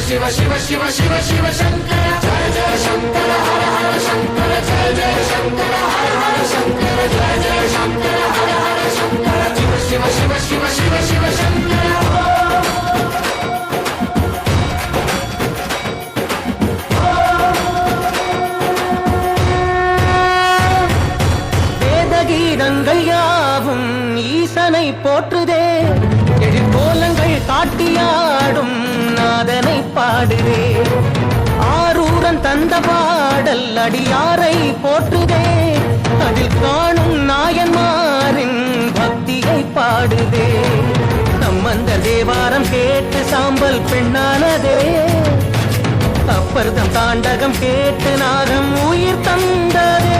शिव शिव शिव शिव शिव शंकर जय जय शंकर हर हर शंकर जय जय शंकर हर हर शंकर जय जय शंकर हर हर शंकर शिव शिव शिव शिव शिव शंकर வேதகீதங்கள் யாவும் ஈசனை போற்றுதே எழிற்கோலங்கள் காட்டியாடும் நாதனை பாடுதே ஆரூரன் தந்த பாடல் அடியாரை போற்றுதே அதில் காணும் நாயன்மாரின் பக்தியை பாடுதே சம்பந்த தேவாரம் கேட்டு சாம்பல் பெண்ணானதே அப்பர்தம் தாண்டகம் கேட்டு நாகம் உயிர் தந்ததே